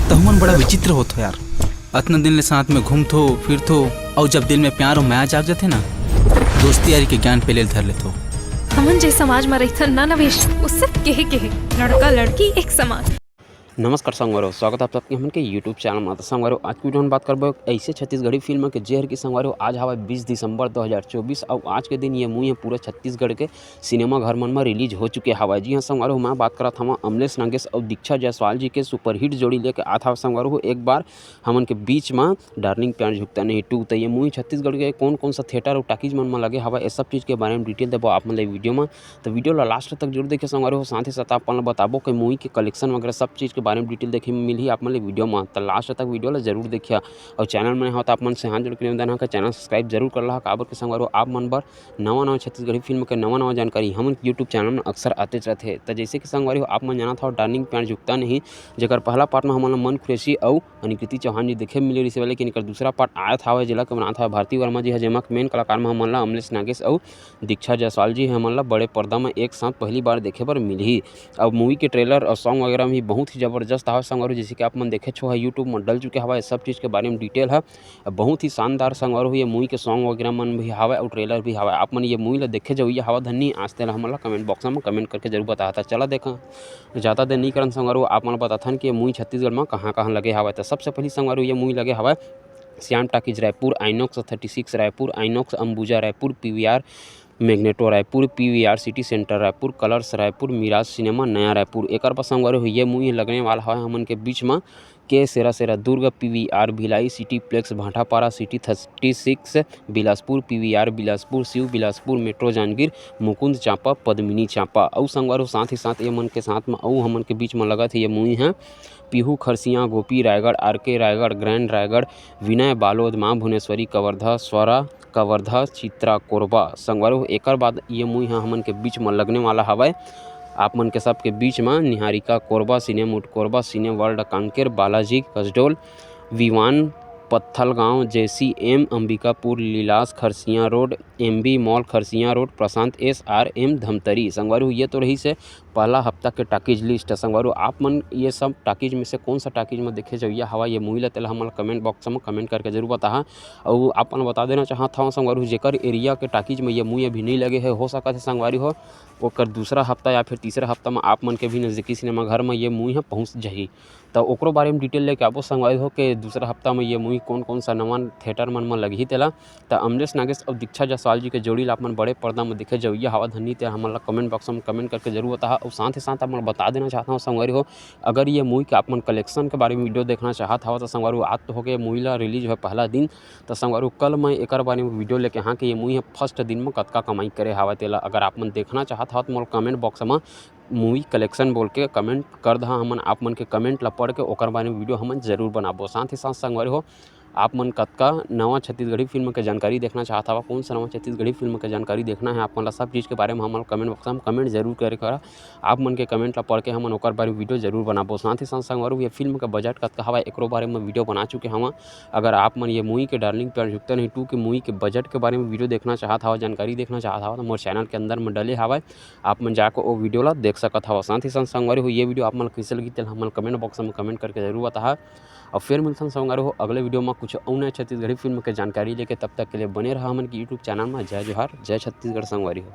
तहुमन बड़ा विचित्र होत हो यार। अतना दिन ले साथ में घूमथो फिरथो और जब दिल में प्यार और माया जाग जाथे ना, दोस्ती यारी के ज्ञान पेले धर लेथो। हमन जे समाज में रहिथन ना नवेश, उससे केहे लड़का लड़की एक समान। नमस्कार संगवारो, स्वागत है आप सबके हमन के यूट्यूब चैनल में। तो संगवारो आज की वीडियो में बात करबो ऐसे छत्तीसगढ़ी फिल्म के जेहर की संगवारो आज हवा 20 दिसंबर 2024 और आज के दिन ये मूवी है पूरा छत्तीसगढ़ के सिनेमा घर मन में रिलीज हो चुके हवा। जी हाँ संगवारो, मैं बात करत हूँ अमलेश नागेश और दीक्षा जायसवाल जी के सुपरहिट जोड़ी लेके आता हवा संगवारो एक बार हमन के बीच में डार्लिंग प्यार झुकता नहीं 2। तो ये मूवी छत्तीसगढ़ के कौन कौन सा थिएटर और टाकीज मन में लगे हवा, ये सब चीज़ के बारे में डिटेल देबो आप मन वीडियो में। तो वीडियो ला लास्ट तक जरूर देखिए संगवारो, साथ ही साथ आप बताबो कि मूवी के कलेक्शन वगैरह सब चीज़ के बारे में डिटेल देखे मिली आप मन वीडियो में। तो लास्ट तक वीडियो ला जरूर देखिए और चैनल में हो तो आप मन से हाथ जोड़ के निवेदन है कि चैनल सब्सक्राइब जरूर कर ला। काबर के संगवारो आप मन बर नवा छत्तीसगढ़ी फिल्म के नवा जानकारी हमन यूट्यूब चैनल में अक्सर आते रहते। तो जैसे कि संगवारो आप मन जाना था डार्लिंग प्यार झुकता नहीं, जेकर पहला पार्ट में हमन मन खुरेशी और अनिकृति चौहान जी देखे मिले रही, लेकिन दूसरा पार्ट आया था जिला के बना था भारती वर्मा जी है, जेमा मेन कलाकार में हमन ला अमलेश नागेश और दीक्षा जायसवाल जी हमन ला बड़े पर्दा में एक साथ पहली बार देखे पर मिली। और मूवी के ट्रेलर और सॉन्ग वगैरह भी बहुत ही जबरदस्त है संगवारो, जैसे कि आप मन देखे छो है यूट्यूब में डल चुके हवा। सब चीज़ के बारे में डिटेल है, बहुत ही शानदार संगवारो ये मूवी के सॉन्ग वगैरह मन भी हवा और ट्रेलर भी हवा। आप मन ये मूवी ला देखे जाइए हवा धन्नी आज तेल हमन ला कमेंट बॉक्स में कमेंट करके जरूर बताता। चला देखा ज़्यादा देर नहीं करन संगवारो, आप मन बताथन कि ये मूवी छत्तीसगढ़ में कहाँ लगे हवा। तो सबसे पहले संगवारो ये मूवी लगे हवा Shyam Talkies Raipur, INOX 36 Raipur, INOX Ambuja Raipur, PVR Magneto Raipur, PVR City Centre Raipur, Colors Raipur, Miraj cinema नया रायपुर। एक संगवारो ये मूवी लगने वाला है हमन के बीच में के सेरा Durg, PVR Bhilai, city plex Bhatapara, city 36 Bilaspur, PVR Bilaspur, Shiv Bilaspur, metro Janjgir, Mukund Champa, Padmini Champa. और संगवारो साथ ही साथ ये मन के साथ में और हमन के बीच में लगा था ये मूवी है पीहू खरसिया, गोपी रायगढ़, आरके रायगढ़, ग्रैंड रायगढ़, विनय बालोद, माँ भुवनेश्वरी कवर्धा, स्वरा कवर्धा, चित्रा कोरबा। संगवारो एक बाद ये मूवी है हमन के बीच में लगने वाला हवा आप मन के सबके बीच में निहारिका कोरबा, सिने मुट Korba, cine world Kanker, Balaji Kasdol, Vivaan Pathalgaon, JCM Ambikapur, Lilas Kharsia road, MB mall Kharsia road, Prashant SRM Dhamtari. संगवारो ये तो रही से पहला हफ्ता के टाकीज लिस्ट। संगवारो आप मन ये सब टाकीज में से कौन सा टाकीज में देखे जाइए हवा ये मूवी ला तेला हमन कमेंट बॉक्स में कमेंट करके जरूर बता। और आप मन बता देना चाहता हूँ संगवारो जेकर एरिया के टाकीज में ये मूवी अभी नहीं लगे है, हो सकता है संगवारी हो ओकर दूसरा हफ्ता या फिर तीसरा हफ्ता में आप मन के भी नज़दीकी सिनेमा घर में ये मूवी है पहुँच जाही। तो ओकरो बारे में डिटेल लेके आबो संगवारी हो कि दूसरा हफ्ता में ये मूवी कौन सा नवा थिएटर मन में लगी तेला। तो अमलेश नागेश और दीक्षा जायसवाल जी के जोड़ी ला आप मन बड़े पर्दा में दिखे जाइए हवा धन्नी तेरा हमन ला कमेंट बॉक्स में कमेंट करके जरूर बता। और साथ ही साथ आप मन बता देना चाहता हूँ संगवारी हो अगर ये मूवी के आप मन कलेक्शन के बारे में वीडियो देखना चाहता हो तो संगवारो आज तो हो गया मूवी ला रिलीज है पहला दिन। तो संगवारो कल मैं एक बारे में वीडियो लेके हाँ कि ये मूवी है फर्स्ट दिन में कतका कमाई करे हवा तेला अगर आप मन देखना चाहता हो तो मोर कमेंट बॉक्स में मूवी कलेक्शन बोल के कमेंट कर दहा। हमन आप मन के कमेंट ला पढ़ के ओकर बारे में वीडियो हमन जरूर बनाबो। साथ ही साथ संगवारी हो आप मन कतका नवा छत्तीसगढ़ी फिल्म के जानकारी देखना चाहता हो, कौन सा नवा छत्तीसगढ़ी फिल्म के जानकारी देखना है आप मन ला सब चीज़ के बारे में हमन कमेंट बॉक्स में कमेंट जरूर करे करा। आप मन के कमेंट ला पढ़ के हमन ओकर बारे में वीडियो जरूर बनाबो। साथ ही साथ संगवारो ये फिल्म का बजट कतका हवा एकरो बारे में वीडियो बना चुके हम। अगर आप मन ये मूवी के डार्लिंग प्यार झुकता नहीं 2 के मूवी के बजट के बारे में वीडियो देखना चाहता हो, जानकारी देखना चाहता हो तो मोर चैनल के अंदर में डले हवा आप मन जाकर वो वीडियो ला देख सकत हवा। साथ ही साथ संगवारी हो ये वीडियो आप मन कैसे लगी तेल हमन कमेंट बॉक्स में कमेंट करके जरूर बता। और फिर मिलता संगवारी हो अगले वीडियो में कुछ और नया छत्तीसगढ़ी फिल्म के जानकारी लेके, तब तक के लिए बने रहा हमन की यूट्यूब चैनल में। जय जोहार, जय छत्तीसगढ़ संगवारी हो।